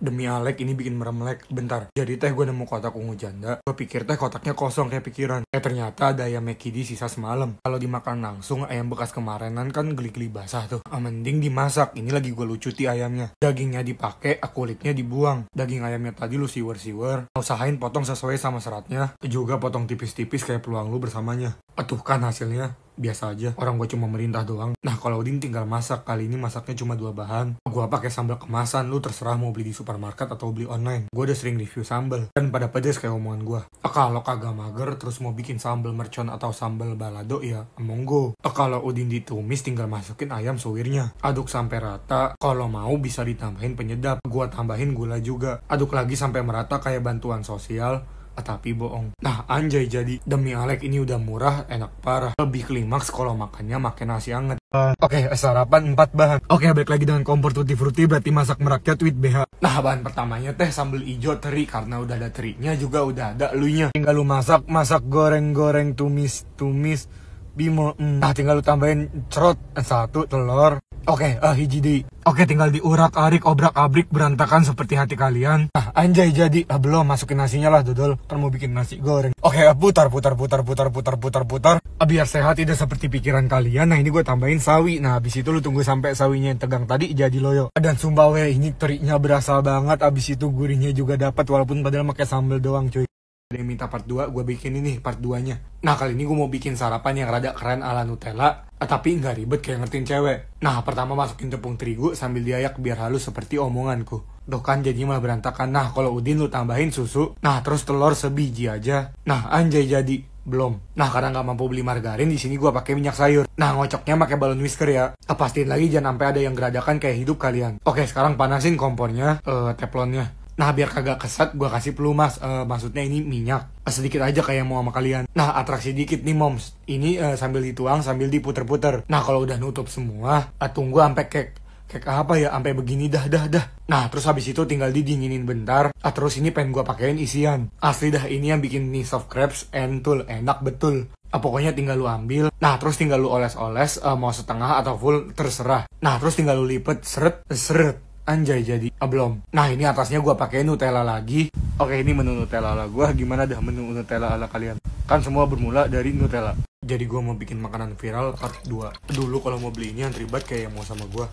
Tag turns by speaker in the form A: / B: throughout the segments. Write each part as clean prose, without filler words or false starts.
A: Demi Alek ini bikin meremlek. Bentar, jadi teh gue nemu kotak ungu janda. Gue pikir teh kotaknya kosong kayak pikiran. Ternyata ada ayam McD sisa semalam. Kalau dimakan langsung ayam bekas kemarinan kan geli-geli basah tuh. Mending dimasak. Ini lagi gue lucuti ayamnya. Dagingnya dipakai, kulitnya dibuang. Daging ayamnya tadi lu siwer-siwer. Usahain potong sesuai sama seratnya. Juga potong tipis-tipis kayak peluang lu bersamanya. Tuh kan hasilnya. Biasa aja, orang gue cuma merintah doang. Nah kalau Udin tinggal masak, kali ini masaknya cuma 2 bahan. Gue pakai sambal kemasan, lu terserah mau beli di supermarket atau beli online. Gue udah sering review sambal dan pada pedes kayak omongan gue. Kalau kagak mager terus mau bikin sambal mercon atau sambal balado ya monggo. Kalau Udin ditumis tinggal masukin ayam suwirnya. Aduk sampai rata, kalau mau bisa ditambahin penyedap. Gue tambahin gula juga. Aduk lagi sampai merata kayak bantuan sosial. Tapi bohong. Nah anjay jadi. Demi Alek ini udah murah, enak parah. Lebih klimaks kalau makannya makan nasi anget. Oke, sarapan 4 bahan. Oke, balik lagi dengan kompor tutti frutti, berarti masak merakyat with BH. Nah bahan pertamanya teh sambal ijo teri. Karena udah ada terinya juga udah ada elunya. Tinggal lu masak goreng-goreng, tumis bimo. Nah tinggal lu tambahin cerot 1 telur. Oke, hiji di. Oke, tinggal diurak-arik, obrak-abrik, berantakan seperti hati kalian. Nah, anjay jadi. Belum, masukin nasinya lah, dodol. Kan mau bikin nasi goreng. Oke, putar. Biar sehat tidak seperti pikiran kalian. Nah, ini gue tambahin sawi. Nah, habis itu lu tunggu sampai sawinya yang tegang tadi jadi loyo. Dan sumpah weh, ini terinya berasa banget. Habis itu gurihnya juga dapat walaupun padahal pakai sambal doang, cuy. Ada yang minta part 2, gue bikin ini part 2-nya. Nah kali ini gue mau bikin sarapan yang rada keren ala Nutella, tapi nggak ribet kayak ngertiin cewek. Nah pertama masukin tepung terigu sambil diayak biar halus seperti omonganku. Doh kan jadi malah berantakan. Nah kalau Udin lu tambahin susu. Nah terus telur sebiji aja. Nah anjay jadi. Belum. Nah karena nggak mampu beli margarin, di sini gue pakai minyak sayur. Nah ngocoknya pakai balon whisker ya. Pastiin lagi jangan sampai ada yang geradakan kayak hidup kalian. Oke sekarang panasin kompornya, teflonnya. Nah biar kagak kesat gue kasih pelumas, maksudnya ini minyak sedikit aja kayak mau sama kalian. Nah atraksi dikit nih moms, ini sambil dituang sambil diputer-puter. Nah kalau udah nutup semua, tunggu sampai kayak apa ya, sampai begini dah. Nah terus habis itu tinggal didinginin bentar. Terus ini pengen gue pakein isian. Asli dah ini yang bikin nih soft crepes entul, enak betul. Pokoknya tinggal lu ambil. Nah terus tinggal lu oles-oles, mau setengah atau full terserah. Nah terus tinggal lu lipet seret. Anjay jadi. Belum. Nah ini atasnya gue pakai Nutella lagi. Oke ini menu Nutella ala gue. Gimana dah menu Nutella ala kalian? Kan semua bermula dari Nutella. Jadi gue mau bikin makanan viral part 2. Dulu kalau mau beli ini yang ribet kayak yang mau sama gue.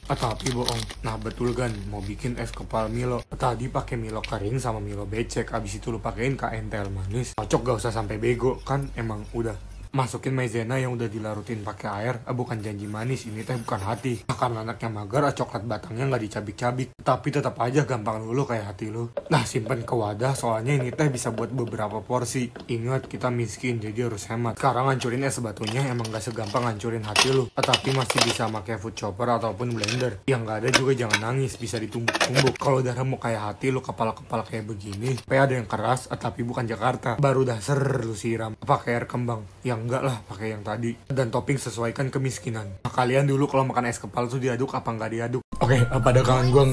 A: Tapi bohong. Nah betul kan mau bikin es kepal Milo. Tadi pakai Milo kering sama Milo becek. Abis itu lu pakein KNTL manis. Cocok gak usah sampai bego. Kan emang udah. Masukin maizena yang udah dilarutin pakai air. Bukan janji manis, ini teh bukan hati. Karena anaknya mager, coklat batangnya nggak dicabik-cabik. Tapi tetap aja gampang lulu kayak hati lu. Nah simpen ke wadah, soalnya ini teh bisa buat beberapa porsi. Ingat kita miskin jadi harus hemat. Sekarang hancurin es batunya emang gak segampang hancurin hati lu. Tapi masih bisa pakai food chopper ataupun blender. Yang nggak ada juga jangan nangis, bisa ditumbuk-tumbuk. Kalau udah mau kayak hati lu kepala-kepala kayak begini, ada yang keras tapi bukan Jakarta. Baru dasar lu siram pakai air kembang. Yang enggak lah, pakai yang tadi. Dan topping sesuaikan kemiskinan. Nah, kalian dulu kalau makan es kepal tuh diaduk apa nggak diaduk? Oke, pada kangen gue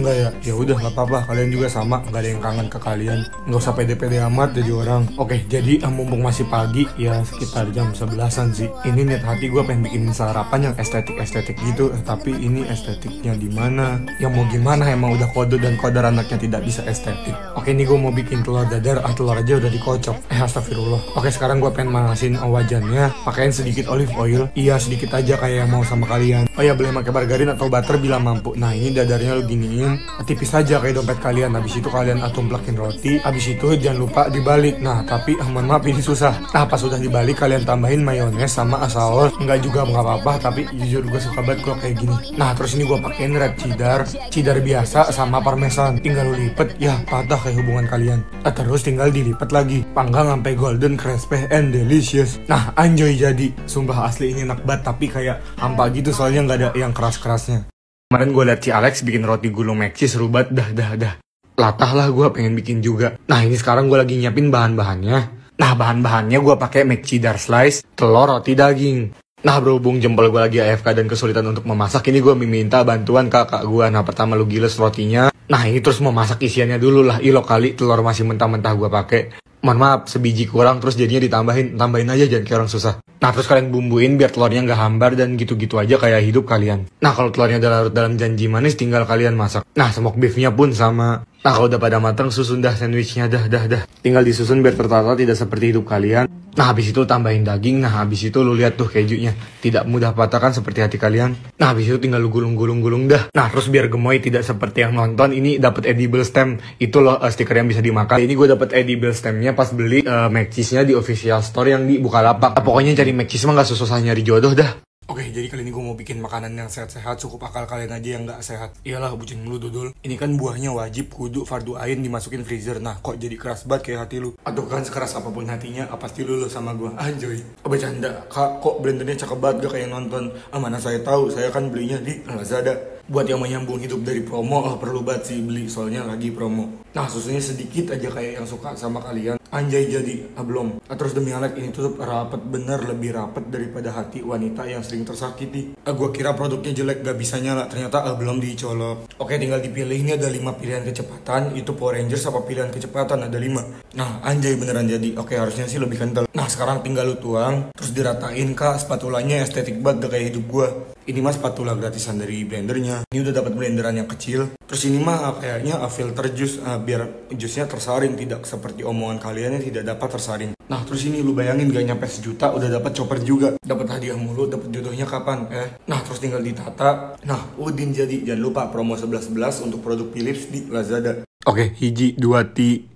A: nggak ya? Ya udah nggak apa-apa, kalian juga sama, nggak ada yang kangen ke kalian. Nggak usah pede-pede amat jadi orang. Oke, jadi mumpung masih pagi ya sekitar jam 11-an sih. Ini niat hati gue pengen bikin sarapan yang estetik gitu, tapi ini estetiknya di mana? Yang mau gimana emang udah kode dan kodar anaknya tidak bisa estetik. Oke, ini gue mau bikin telur dadar, telur aja udah dikocok. Astagfirullah. Oke, sekarang gue pengen manasin wajannya, pakaiin sedikit olive oil. Iya sedikit aja kayak yang mau sama kalian. Oh ya boleh pakai margarin atau butter bila mampu. Nah ini dadarnya lu giniin tipis aja kayak dompet kalian. Habis itu kalian tumplakin roti. Habis itu jangan lupa dibalik. Nah tapi mohon maaf ini susah. Nah pas sudah dibalik kalian tambahin mayones sama saus. Enggak juga nggak apa-apa, tapi jujur gue suka banget kalau kayak gini. Nah terus ini gue pakein red cheddar biasa sama parmesan. Tinggal lu lipet ya patah kayak hubungan kalian. Terus tinggal dilipet lagi, panggang sampai golden crispy and delicious. Nah anjoy jadi. Sumpah asli ini enak banget, tapi kayak hampa gitu soalnya nggak ada yang keras-kerasnya. Kemarin gue liat si Alex bikin roti gulung McC seru banget, dah. Latah lah gue pengen bikin juga. Nah ini sekarang gue lagi nyiapin bahan-bahannya. Nah bahan-bahannya gue pakai McCheddar slice, telur, roti daging. Nah berhubung jempol gue lagi AFK dan kesulitan untuk memasak, ini gue minta bantuan kakak gue. Nah pertama lu giles rotinya. Nah ini terus mau masak isiannya dulu lah. Ilo kali telur masih mentah-mentah gue pakai. Mohon maaf, sebiji kurang terus jadinya tambahin aja, jangan kayak orang susah. Nah, terus kalian bumbuin biar telurnya nggak hambar dan gitu-gitu aja kayak hidup kalian. Nah, kalau telurnya udah larut dalam janji manis, tinggal kalian masak. Nah, smoke beefnya pun sama. Nah, kalau udah pada matang, susun dah sandwichnya, dah. Tinggal disusun biar tertata tidak seperti hidup kalian. Nah, habis itu tambahin daging. Nah, habis itu lu lihat tuh kejunya. Tidak mudah patah kan seperti hati kalian. Nah, habis itu tinggal lu gulung-gulung dah. Nah, terus biar gemoy tidak seperti yang nonton, ini dapat edible stem. Itu loh stiker yang bisa dimakan. Ini gue dapat edible stemnya pas beli mac cheese-nya di official store yang di Bukalapak. Nah, pokoknya cari mac cheese mah gak susah nyari jodoh dah. Oke, jadi kali ini gue mau bikin makanan yang sehat-sehat, cukup akal kalian aja yang gak sehat. Iyalah, bucin mulu dodol. Ini kan buahnya wajib kudu fardu ain dimasukin freezer. Nah, kok jadi keras banget kayak hati lu? Atau kan sekeras apapun hatinya, pasti lu sama gue. Anjoy. Bercanda, kak, kok blendernya cakep banget gak kayak nonton? Mana saya tahu, saya kan belinya di Lazada. Buat yang menyambung hidup dari promo, perlu banget sih beli, soalnya lagi promo. Nah, susunya sedikit aja kayak yang suka sama kalian. Anjay jadi, belum. Terus demi Alek, ini tuh rapet bener, lebih rapet daripada hati wanita yang sering tersakiti. Gua kira produknya jelek, gak bisa nyala, ternyata belum dicolok. Oke, tinggal dipilih, ini ada 5 pilihan kecepatan. Itu Power Rangers apa pilihan kecepatan, ada 5. Nah, anjay beneran jadi. Oke, harusnya sih lebih kental. Nah, sekarang tinggal lu tuang, terus diratain kak, spatulanya estetik banget, gak kayak hidup gua. Ini mah spatula gratisan dari blendernya. Ini udah dapat blenderan yang kecil. Terus ini mah kayaknya filter jus, biar jusnya tersaring, tidak seperti omongan kalian yang tidak dapat tersaring. Nah, terus ini lu bayangin gak nyampe sejuta udah dapat chopper juga. Dapat hadiah mulu, dapat jodohnya kapan? Nah, terus tinggal ditata. Nah, udin jadi. Jangan lupa promo 11-11 untuk produk Philips di Lazada. Oke, hiji 2 ti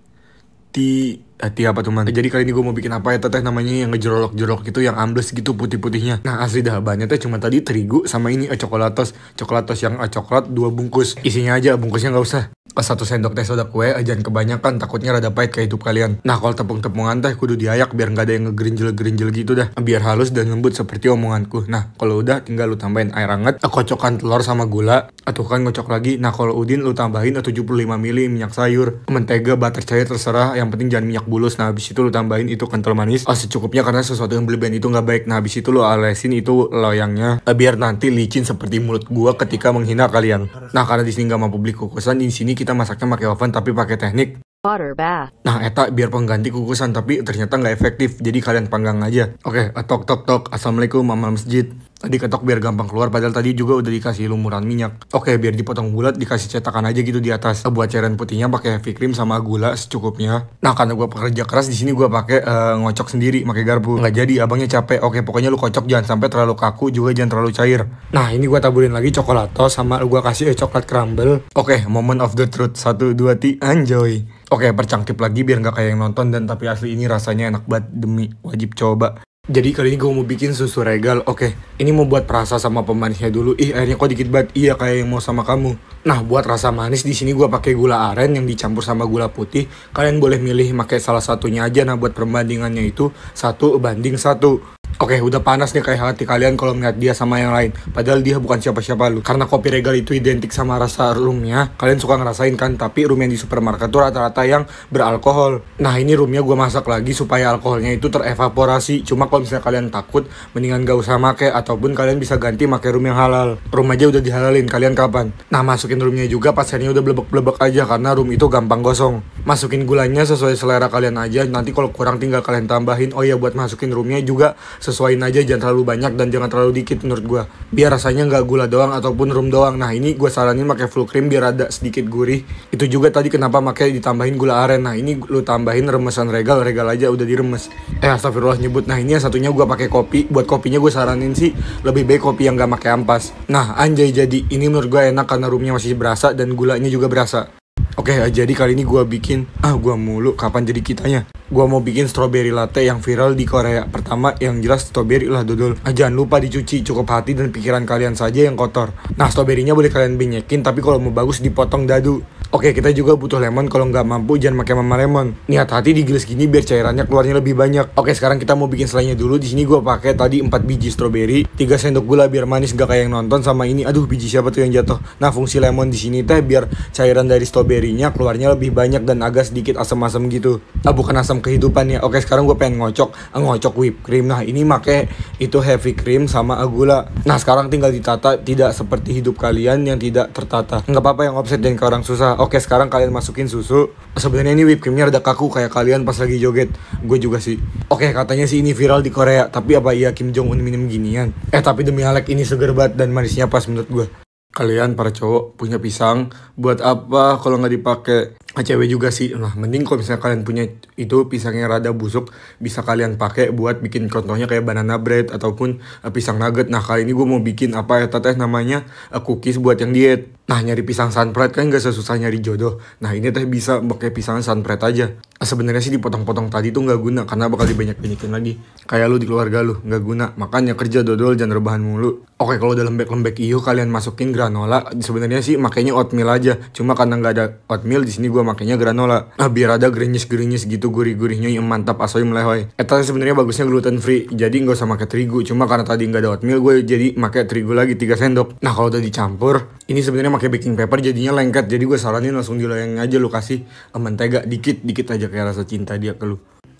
A: apa tuh man? Jadi kali ini gue mau bikin apa ya teteh namanya yang ngejorok-jorok gitu, yang ambles gitu putih-putihnya. Nah, asli dah banyak teh cuma tadi terigu sama ini coklatos yang coklat 2 bungkus. Isinya aja, bungkusnya nggak usah. 1 sendok teh soda kue, jangan kebanyakan, takutnya rada pahit kayak hidup kalian. Nah, kalau tepung-tepungan teh kudu diayak biar nggak ada yang ngegerinjel-gerinjel gitu dah, biar halus dan lembut seperti omonganku. Nah, kalau udah tinggal lu tambahin air hangat, kocokkan telur sama gula, atau kan ngocok lagi. Nah, kalau udin lu tambahin 75 ml minyak sayur, mentega, butter cair terserah, yang penting jangan minyak bulus. Nah, habis itu lu tambahin itu kental manis secukupnya, karena sesuatu yang berlebihan itu nggak baik. Nah, habis itu lu alesin itu loyangnya, biar nanti licin seperti mulut gua ketika menghina kalian. Nah, karena di sini nggak mampu beli kukusan, di sini kita masaknya pakai oven tapi pakai teknik water bath. Nah, eta biar pengganti kukusan, tapi ternyata nggak efektif, jadi kalian panggang aja. Oke, tok. Assalamualaikum mama masjid. Tadi ketok biar gampang keluar, padahal tadi juga udah dikasih lumuran minyak. Oke, biar dipotong bulat, dikasih cetakan aja gitu di atas. Buat cairan putihnya pakai heavy cream sama gula secukupnya. Nah, karena gue pekerja keras di sini gue pakai ngocok sendiri, pakai garpu. Nggak jadi, abangnya capek. Oke, pokoknya lu kocok jangan sampai terlalu kaku, juga jangan terlalu cair. Nah, ini gue taburin lagi coklatos sama gue kasih coklat crumble. Oke, moment of the truth. 1, 2, 3, enjoy. Oke, percangkip lagi biar nggak kayak yang nonton, dan tapi asli ini rasanya enak banget, demi wajib coba. Jadi kali ini gue mau bikin susu regal. Oke, ini mau buat perasa sama pemanisnya dulu. Airnya kok dikit banget. Iya, kayak yang mau sama kamu. Nah, buat rasa manis di sini gue pakai gula aren yang dicampur sama gula putih. Kalian boleh milih pakai salah satunya aja. Nah, buat perbandingannya itu 1:1. Oke, udah panas nih kayak hati kalian kalau ngeliat dia sama yang lain. Padahal dia bukan siapa-siapa lu. Karena kopi regal itu identik sama rasa rumnya. Kalian suka ngerasain kan? Tapi rum yang di supermarket tuh rata-rata yang beralkohol. Nah, ini rumnya gue masak lagi supaya alkoholnya itu terevaporasi. Cuma kalau misalnya kalian takut, mendingan gak usah make. Ataupun kalian bisa ganti make rum yang halal. Rum aja udah dihalalin, kalian kapan? Nah, masukin rumnya juga pas airnya udah blebek-blebek aja, karena rum itu gampang gosong. Masukin gulanya sesuai selera kalian aja. Nanti kalau kurang tinggal kalian tambahin. Oh ya, buat masukin rumnya juga sesuaiin aja, jangan terlalu banyak dan jangan terlalu dikit menurut gua, biar rasanya nggak gula doang ataupun rum doang. Nah, ini gue saranin pakai full cream biar ada sedikit gurih. Itu juga tadi kenapa pakai ditambahin gula aren. Nah, ini lu tambahin remesan regal aja udah diremes. Astagfirullah nyebut. Nah, ini yang satunya gue pakai kopi. Buat kopinya gue saranin sih lebih baik kopi yang nggak pakai ampas. Nah, anjay jadi. Ini menurut gue enak karena rumnya masih berasa dan gulanya juga berasa. Oke, jadi kali ini gue bikin gue mulu kapan jadi kitanya. Gue mau bikin strawberry latte yang viral di Korea. Pertama yang jelas strawberry lah dodol. Jangan lupa dicuci, cukup hati dan pikiran kalian saja yang kotor. Nah, strawberrynya boleh kalian benyekin, tapi kalau mau bagus dipotong dadu. Oke, kita juga butuh lemon. Kalau nggak mampu jangan pakai mama lemon. Niat hati digiles gini biar cairannya keluarnya lebih banyak. Oke, sekarang kita mau bikin selainya dulu. Di sini gue pakai tadi 4 biji strawberry, 3 sendok gula biar manis nggak kayak yang nonton, sama ini. Aduh, biji siapa tuh yang jatuh? Nah, fungsi lemon di sini teh biar cairan dari strawberrynya keluarnya lebih banyak dan agak sedikit asam-asam gitu. Bukan asam dalam kehidupannya. Oke, sekarang gue pengen ngocok whipped cream. Nah ini make itu heavy cream sama gula. Nah sekarang tinggal ditata, tidak seperti hidup kalian yang tidak tertata. Nggak apa-apa yang offset dan ke orang susah. Oke, sekarang kalian masukin susu. Sebenarnya ini whipped creamnya rada kaku kayak kalian pas lagi joget. Gue juga sih. Oke, katanya sih ini viral di Korea. Tapi apa iya Kim Jong Un minum ginian? Tapi demi Alek ini seger banget dan manisnya pas menurut gue. Kalian para cowok punya pisang buat apa kalau nggak dipakai? Cewek juga sih. Nah mending kalau misalnya kalian punya itu pisangnya rada busuk, bisa kalian pakai buat bikin contohnya kayak banana bread ataupun pisang nugget. Nah kali ini gue mau bikin apa ya teh namanya cookies buat yang diet. Nah nyari pisang sunbread kan gak sesusah nyari jodoh. Nah ini teh bisa pakai pisang sunbread aja. Sebenarnya sih dipotong-potong tadi tuh nggak guna karena bakal dibanyak-banyakin lagi. Kayak lu di keluarga lu nggak guna. Makanya kerja dodol jangan rebahan mulu. Oke, kalau udah lembek-lembek iyo kalian masukin granola. Sebenarnya sih makanya oatmeal aja. Cuma karena nggak ada oatmeal di sini gue makanya granola. Nah biar ada gerinyes gitu gurih-gurihnya yang mantap asoy melehoy. Sebenarnya bagusnya gluten free. Jadi nggak usah pakai terigu. Cuma karena tadi nggak ada oatmeal gue jadi pakai terigu lagi 3 sendok. Nah kalau udah dicampur, ini sebenarnya pakai baking paper jadinya lengket. Jadi gue saranin langsung diloyang aja, lu kasih mentega dikit aja kayak rasa cinta dia ke lu.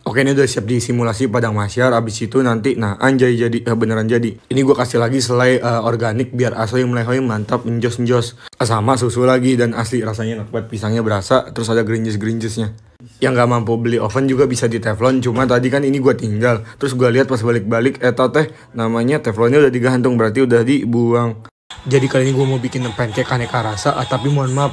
A: Oke, ini udah siap disimulasi padang masyar. Abis itu nanti, nah anjay jadi, beneran jadi. Ini gue kasih lagi selai organik biar asoy melehoy mantap, njos. Sama susu lagi dan asli rasanya enak banget. Pisangnya berasa, terus ada gerinjes-gerinjesnya. Yang gak mampu beli oven juga bisa di teflon. Cuma tadi kan ini gue tinggal. Terus gue lihat pas balik-balik, namanya teflonnya udah digantung, berarti udah dibuang. Jadi kali ini gue mau bikin pancake aneka rasa, tapi mohon maaf,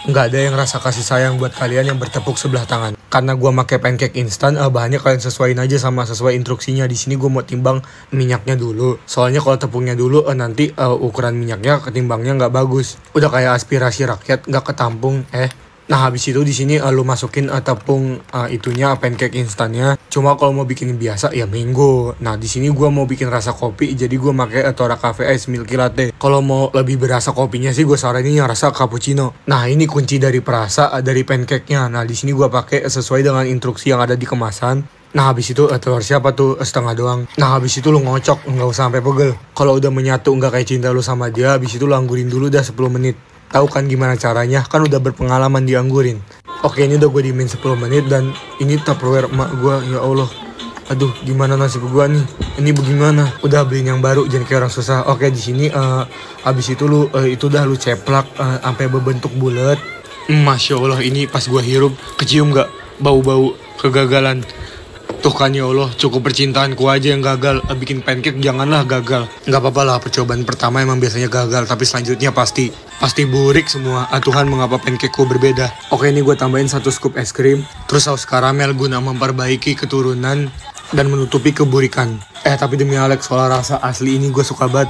A: nggak ada yang rasa kasih sayang buat kalian yang bertepuk sebelah tangan. Karena gue pakai pancake instan, bahannya kalian sesuaiin aja sama sesuai instruksinya. Di sini gue mau timbang minyaknya dulu. Soalnya kalau tepungnya dulu, nanti ukuran minyaknya ketimbangnya nggak bagus. Udah kayak aspirasi rakyat nggak ketampung. Nah habis itu di sini lu masukin tepung itunya pancake instannya. Cuma kalau mau bikin biasa ya mango. Nah di sini gua mau bikin rasa kopi, jadi gua pakai Tora Cafe Ice Milky Latte. Kalau mau lebih berasa kopinya sih gua saranin yang rasa cappuccino. Nah ini kunci dari perasa dari pancake-nya. Nah di sini gua pakai sesuai dengan instruksi yang ada di kemasan. Nah habis itu telur siapa tuh setengah doang. Nah habis itu lu ngocok, nggak usah sampai pegel. Kalau udah menyatu nggak kayak cinta lu sama dia, habis itu lu anggurin dulu dah 10 menit. Tahu kan gimana caranya? Kan udah berpengalaman dianggurin. Oke, ini udah gue diemin 10 menit dan ini Tupperware emak gue. Ya Allah. Aduh, gimana nasib gue nih? Ini bagaimana? Udah beliin yang baru, jangan kayak orang susah. Oke, di sini abis itu lu itu udah lu ceplak sampai berbentuk bulat. Masya Allah, ini pas gue hirup kecium nggak bau-bau kegagalan. Tuh kan ya Allah, cukup percintaanku aja yang gagal. Bikin pancake janganlah gagal. Nggak apa-apa lah, percobaan pertama emang biasanya gagal. Tapi selanjutnya pasti burik semua. Tuhan, mengapa pancakeku berbeda? Oke, ini gue tambahin 1 scoop es krim. Terus saus karamel guna memperbaiki keturunan dan menutupi keburikan. Tapi demi Alex, soal rasa asli ini gue suka banget.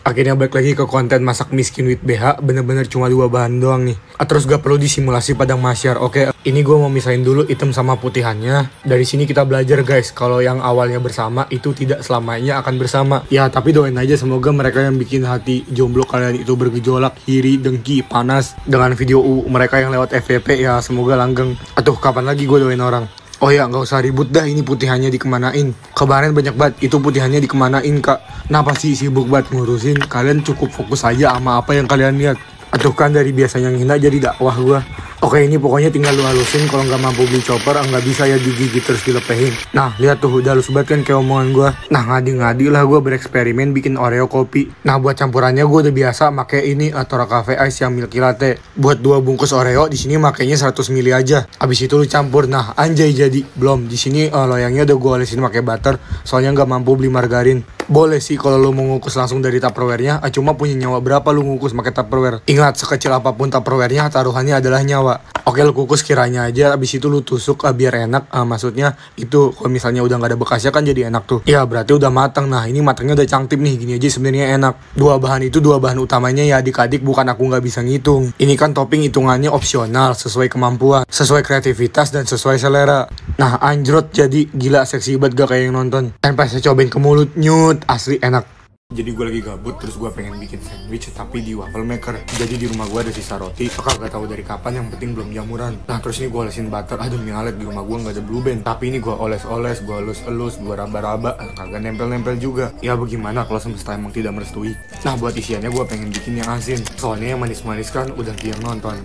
A: Akhirnya balik lagi ke konten masak miskin with BH. Bener-bener cuma 2 bahan doang nih. Terus gak perlu disimulasi padang masyar. Oke, ini gue mau misahin dulu hitam sama putihannya. Dari sini kita belajar guys, kalau yang awalnya bersama itu tidak selamanya akan bersama. Ya tapi doain aja semoga mereka yang bikin hati jomblo kalian itu bergejolak, iri, dengki, panas dengan video mereka yang lewat FVP, ya semoga langgeng. Kapan lagi gue doain orang. Oh ya, nggak usah ribut dah, ini putihannya dikemanain. Kemarin banyak banget, itu putihannya dikemanain kak. Kenapa sih sibuk banget ngurusin? Kalian cukup fokus aja sama apa yang kalian lihat. Kan dari biasanya ngina jadi dakwah gua. Oke, ini pokoknya tinggal lu halusin. Kalau nggak mampu beli chopper, nggak bisa ya digigit terus dilepehin. Nah, lihat tuh udah halus banget kan kayak omongan gua. Nah, ngadi-ngadi lah gua bereksperimen bikin Oreo kopi. Nah, buat campurannya gua udah biasa pakai ini Tora Cafe Ice yang Milky Latte. Buat 2 bungkus Oreo di sini makainya 100 ml aja. Abis itu lu campur. Nah, anjay jadi. Belum. Di sini loyangnya udah gua olesin pakai butter. Soalnya nggak mampu beli margarin. Boleh sih kalau lu mau ngukus langsung dari Tupperware-nya. Cuma punya nyawa berapa lu ngukus pakai Tupperware? Ingat, sekecil apapun Tupperware-nya, taruhannya adalah nyawa. Oke, lu kukus kiranya aja, abis itu lu tusuk biar enak. Maksudnya itu kalau misalnya udah nggak ada bekasnya kan jadi enak tuh. Ya berarti udah matang. Nah ini matangnya udah cangtip nih, gini aja sebenarnya enak. 2 bahan itu 2 bahan utamanya ya adik-adik, bukan aku nggak bisa ngitung. Ini kan topping hitungannya opsional, sesuai kemampuan, sesuai kreativitas dan sesuai selera. Nah anjrot jadi gila, seksi banget gak kayak yang nonton. Dan pas saya cobain ke mulut, nyut, asli enak. Jadi gue lagi gabut, terus gue pengen bikin sandwich tapi di waffle maker. Jadi di rumah gue ada sisa roti, gak tahu dari kapan, yang penting belum jamuran. Nah terus ini gue olesin butter. Aduh mialet, di rumah gue gak ada blue band. Tapi ini gue oles-oles, gue elus-elus, gue raba-raba, kagak nempel-nempel juga. Ya bagaimana kalau semesta emang tidak merestui. Nah buat isiannya gue pengen bikin yang asin. Soalnya yang manis-manis kan udah tiang nonton.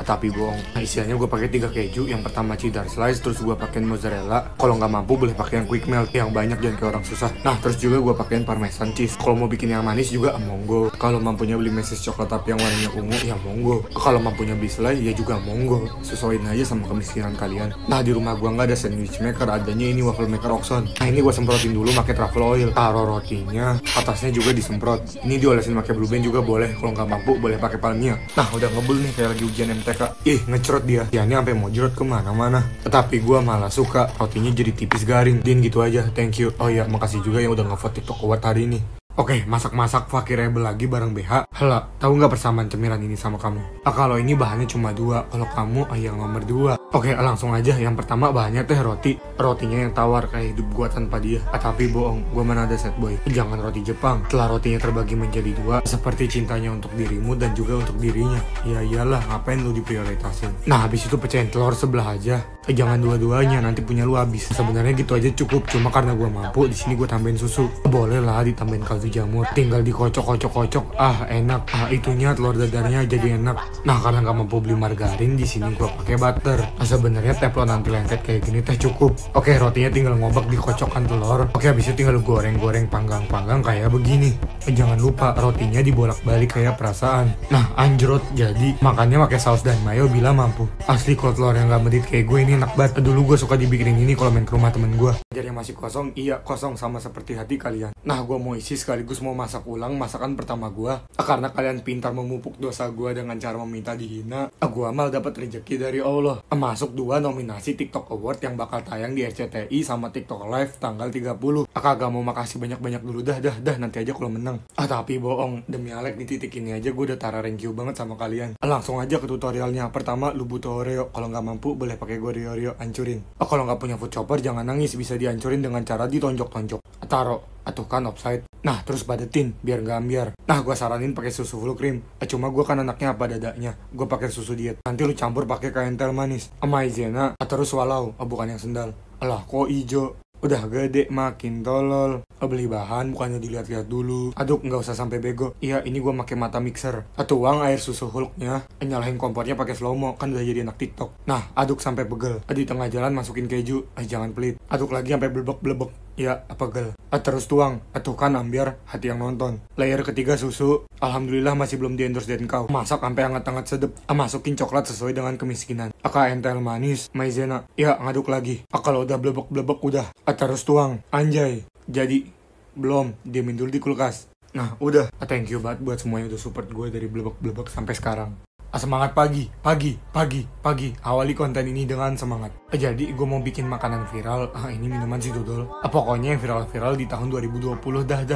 A: Tapi bohong. Nah, isiannya gue pakai 3 keju. Yang pertama cheddar slice, terus gue pakein mozzarella. Kalau nggak mampu boleh pakai yang quick melt yang banyak, jangan kayak orang susah. Nah, terus juga gue pakein parmesan cheese. Kalau mau bikin yang manis juga monggo. Kalau mampunya beli meses coklat tapi yang warnanya ungu ya monggo. Kalau mampunya beli selai ya juga monggo. Sesuaiin aja sama kemiskinan kalian. Nah, di rumah gue nggak ada sandwich maker, adanya ini waffle maker Oxon. Nah, ini gue semprotin dulu pakai truffle oil. Taruh rotinya, atasnya juga disemprot. Ini diolesin pakai blue band juga boleh. Kalau nggak mampu boleh pakai palmia. Nah, udah ngebul nih kayak lagi ujian MTK. Ih, ngecrot dia. Ya, ini sampai mau jerot kemana-mana. Tapi gue malah suka rotinya jadi tipis garing. Din gitu aja. Thank you. Oh ya, makasih juga yang udah ngevote TikTok Award hari ini. Oke, masak-masak fakirable lagi bareng BH. Hela, tahu nggak persamaan cemilan ini sama kamu? Kalau ini bahannya cuma 2, kalau kamu yang nomor 2. Oke, langsung aja. Yang pertama bahannya teh roti. Rotinya yang tawar kayak hidup gua tanpa dia. Tapi bohong, gua mana ada set boy. Jangan roti Jepang. Setelah rotinya terbagi menjadi 2, seperti cintanya untuk dirimu dan juga untuk dirinya. Ya iyalah, ngapain lu diprioritasin? Nah, habis itu pecahin telur sebelah aja. Jangan dua-duanya, nanti punya lu habis. Sebenarnya gitu aja cukup, cuma karena gua mampu, di sini gua tambahin susu. Boleh lah ditambahin kaldu jamur, tinggal dikocok-kocok-kocok. Enak. Itunya telur dadarnya jadi enak. Nah, karena nggak mampu beli margarin, di sini gua pakai butter. Sebenarnya teflon anti lengket kayak gini teh cukup. Oke, rotinya tinggal ngobak dikocokkan telur. Oke, habis itu tinggal goreng-goreng panggang-panggang kayak begini. Jangan lupa rotinya dibolak-balik kayak perasaan. Nah, anjrot jadi. Makannya pakai saus dan mayo bila mampu. Asli kalau telur yang nggak medit kayak gue ini enak banget. Dulu gue suka dibikinin ini kalau main ke rumah temen gue. Jadi masih kosong, iya kosong sama seperti hati kalian. Nah, gue mau isi sekaligus mau masak ulang masakan pertama gue. Karena kalian pintar memupuk dosa gue dengan cara meminta dihina. Gue malah dapat rezeki dari Allah. Masuk 2 nominasi TikTok Award yang bakal tayang di RCTI sama TikTok Live tanggal 30. Kagak mau makasih banyak-banyak dulu dah nanti aja kalau menang. Tapi bohong, demi Alek di titik ini aja gue udah tara thank you banget sama kalian. Langsung aja ke tutorialnya. Pertama, lu butuh Oreo. Kalau nggak mampu boleh pakai Oreo hancurin. Kalau nggak punya food chopper jangan nangis, bisa dihancurin dengan cara ditonjok-tonjok. Taruh, atau kan offside. Nah, terus padetin biar nggak ambiar. Nah, gue saranin pakai susu full cream. Cuma gue kan anaknya apa dadanya. Gue pakai susu diet. Nanti lu campur pakai kental manis. Maizena, terus walau, bukan yang sendal. Alah, kok ijo? Udah gede makin tolol. Beli bahan bukannya dilihat-lihat dulu. Aduk, nggak usah sampai bego. Iya, ini gue pakai mata mixer. Tuang air susu Hulknya, nyalahin kompornya pakai slow mo, kan udah jadi anak TikTok. Nah, aduk sampai pegel. Di tengah jalan masukin keju. Jangan pelit. Aduk lagi sampai blebek-blebek. Ya, pegel. Terus tuang. Tuh kan ambiar hati yang nonton. Layer ketiga susu. Alhamdulillah masih belum di endorse dari kau. Masak sampai hangat-hangat sedep. Masukin coklat sesuai dengan kemiskinan. Entel manis, maizena. Ya, ngaduk lagi. Kalau udah blebek-blebek udah. Terus tuang. Anjay. Jadi belum, diemin dulu di kulkas. Nah, udah. Thank you banget buat semuanya udah support gue dari blebek-blebek sampai sekarang. Semangat pagi. Awali konten ini dengan semangat. Jadi gue mau bikin makanan viral. Ini minuman si dodol. Pokoknya yang viral-viral di tahun 2020. Dah.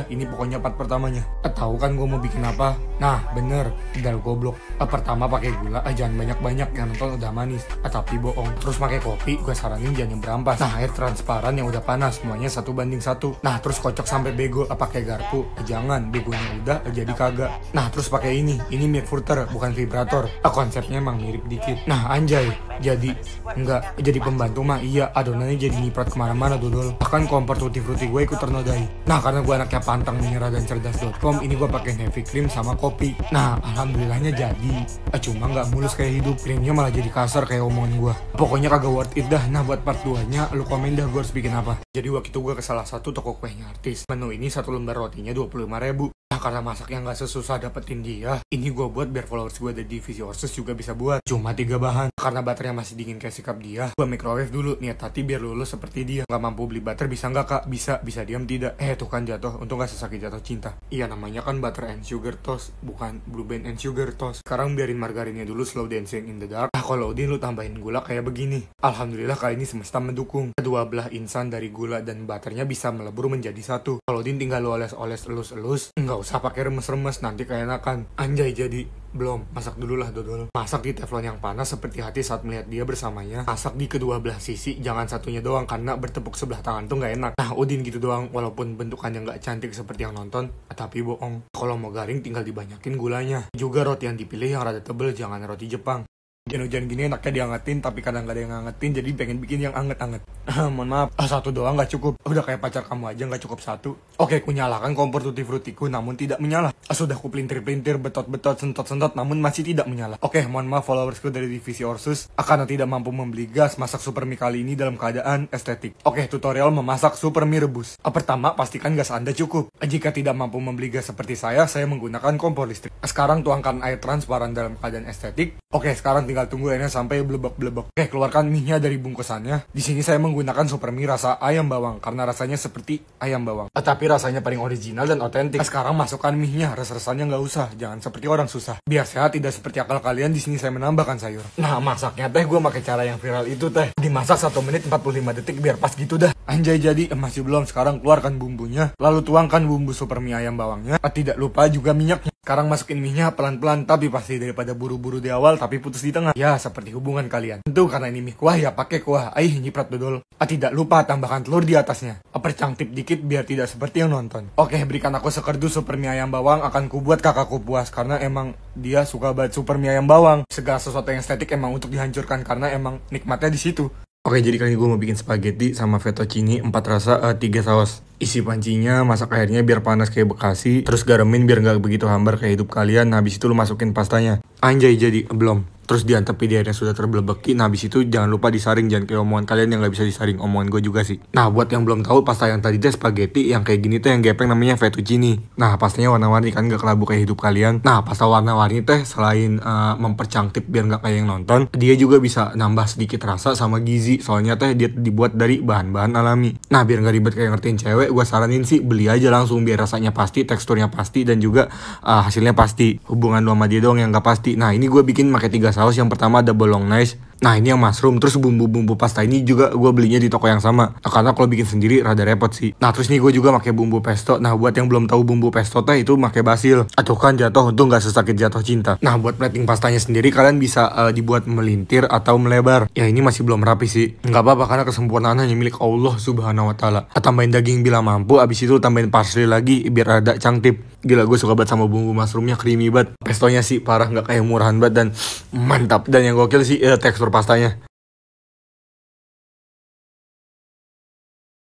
A: Ini pokoknya part pertamanya. Tahu kan gue mau bikin apa? Nah, bener. Dal goblok. Pertama pakai gula. Jangan banyak-banyak, yang nonton udah manis. Tapi bohong. Terus pakai kopi. Gue saranin jangan yang berampas. Nah, air transparan yang udah panas. Semuanya 1:1. Nah, terus kocok sampai bego. Pakai garpu. Jangan. Begonya udah jadi kagak. Nah, terus pakai ini. Ini Milk-Fruiter, bukan vibrator. Konsepnya emang mirip dikit. Nah, anjay. Jadi pembantu mah iya, adonannya jadi nyiprat kemana-mana dodol. Bahkan kompor tutti-frutti gue ikut ternodai. Nah, karena gue anaknya pantang menyerah dan cerdas.com, ini gue pakai heavy cream sama kopi. Nah, alhamdulillahnya jadi. Cuma nggak mulus kayak hidup, krimnya malah jadi kasar kayak omongan gue. Pokoknya kagak worth it dah. Nah, buat part 2-nya lu komen dah gue harus bikin apa. Jadi waktu itu gue ke salah satu toko kuenya artis. Menu ini 1 lembar rotinya 25.000. Nah, karena masaknya nggak sesusah dapetin dia, ini gue buat biar followers gue ada divisi Orsus juga bisa buat. Cuma 3 bahan. Karena baterainya masih dingin kayak sikap dia, gue microwave dulu. Niat hati biar lulus seperti dia. Nggak mampu beli butter bisa nggak kak? Bisa diam tidak? Tuh kan jatuh. Untung nggak sesakit jatuh cinta. Iya, namanya kan butter and sugar toast, bukan blue band and sugar toast. Sekarang biarin margarinnya dulu slow dancing in the dark. Nah, kalau Udin lu tambahin gula kayak begini. Alhamdulillah kali ini semesta mendukung. Kedua belah insan dari gula dan butternya bisa melebur menjadi satu. Kalau Udin tinggal lu oles-oles elus-elus, nggak usah pakai remes-remes, nanti keenakan. Anjay jadi. Belum, masak dulu lah dodol. Masak di teflon yang panas seperti hati saat melihat dia bersamanya. Masak di kedua belah sisi, jangan satunya doang karena bertepuk sebelah tangan tuh nggak enak. Nah, Udin gitu doang, walaupun bentukannya nggak cantik seperti yang nonton, tapi bohong. Kalau mau garing tinggal dibanyakin gulanya. Juga roti yang dipilih yang rada tebel, jangan roti Jepang. Hujan-hujan gini enaknya diangetin, tapi kadang gak ada yang ngangetin, jadi pengen bikin yang anget-anget. Mohon maaf, satu doang gak cukup. Udah kayak pacar kamu aja gak cukup satu. Oke, ku nyalakan kompor tutti frutiku, namun tidak menyala. Sudah ku pelintir-pelintir, betot-betot, sentot-sentot, namun masih tidak menyala. Oke, mohon maaf followersku dari divisi Orsus, karena tidak mampu membeli gas, masak super mie kali ini dalam keadaan estetik. Oke, tutorial memasak super mie rebus. Pertama, pastikan gas Anda cukup. Jika tidak mampu membeli gas seperti saya menggunakan kompor listrik. Sekarang tuangkan air transparan dalam keadaan estetik. Oke, sekarang tinggal tunggu airnya sampai blebek-blebek. Oke, keluarkan mie-nya dari bungkusannya. Di sini saya menggunakan super mie rasa ayam bawang karena rasanya seperti ayam bawang. Tapi rasanya paling original dan otentik. Sekarang masukkan mie-nya, res-resannya nggak usah, jangan seperti orang susah. Biar sehat tidak seperti akal kalian, di sini saya menambahkan sayur. Nah, masaknya teh gue pakai cara yang viral itu teh. Dimasak 1 menit 45 detik biar pas gitu dah. Anjay, jadi masih belum. Sekarang keluarkan bumbunya, lalu tuangkan bumbu super mie ayam bawangnya. Tidak lupa juga minyaknya. Sekarang masukin mie-nya pelan-pelan, tapi pasti daripada buru-buru di awal tapi putus di tengah. Ya, seperti hubungan kalian. Tentu karena ini mie kuah ya pakai kuah. Aih, nyiprat dodol. Tidak lupa tambahkan telur di atasnya. Percangtip dikit biar tidak seperti yang nonton. Oke, berikan aku sekerdus super mie ayam bawang, akan kubuat kakakku puas karena emang dia suka banget super mie ayam bawang. Segala sesuatu yang estetik emang untuk dihancurkan karena emang nikmatnya di situ. Oke, jadi kali ini gue mau bikin spaghetti sama fettuccine 4 rasa 3 saus. Isi pancinya, masak airnya biar panas kayak Bekasi, terus garamin biar nggak begitu hambar kayak hidup kalian. Nah, habis itu lu masukin pastanya. Anjay, jadi belum. Terus diantepin di airnya sudah terbelebeki. Nah, habis itu jangan lupa disaring, jangan kayak omongan kalian yang nggak bisa disaring. Omongan gue juga sih. Nah, buat yang belum tahu, pasta yang tadi teh spaghetti yang kayak gini tuh yang gepeng namanya fettuccine. Nah, pastanya warna-warni kan, nggak kelabu kayak hidup kalian. Nah, pasta warna-warni teh selain mempercangtip biar nggak kayak yang nonton, dia juga bisa nambah sedikit rasa sama gizi. Soalnya teh dia dibuat dari bahan-bahan alami. Nah, biar nggak ribet kayak ngertiin cewek, gue saranin sih beli aja langsung biar rasanya pasti, teksturnya pasti, dan juga hasilnya pasti. Hubungan lu sama dia doang yang nggak pasti. Nah, ini gue bikin pakai 3 saus. Yang pertama ada bolognese. Nah, ini yang mushroom. Terus bumbu-bumbu pasta ini juga gue belinya di toko yang sama. Karena kalau bikin sendiri rada repot sih. Nah, terus nih gue juga pakai bumbu pesto. Nah, buat yang belum tahu bumbu pesto teh itu pakai basil. Aduh kan jatuh, untung nggak sesakit jatuh cinta. Nah, buat plating pastanya sendiri kalian bisa dibuat melintir atau melebar. Ya, ini masih belum rapi sih. Nggak apa-apa karena kesempurnaan hanya milik Allah Subhanahu Wa Taala. Tambahin daging bila mampu. Abis itu tambahin parsley lagi biar ada cangtip. Gila, gue suka banget sama bumbu mushroomnya, creamy banget. Pestonya sih parah, nggak kayak murahan banget dan mantap. Dan yang gokil sih tekstur pastanya.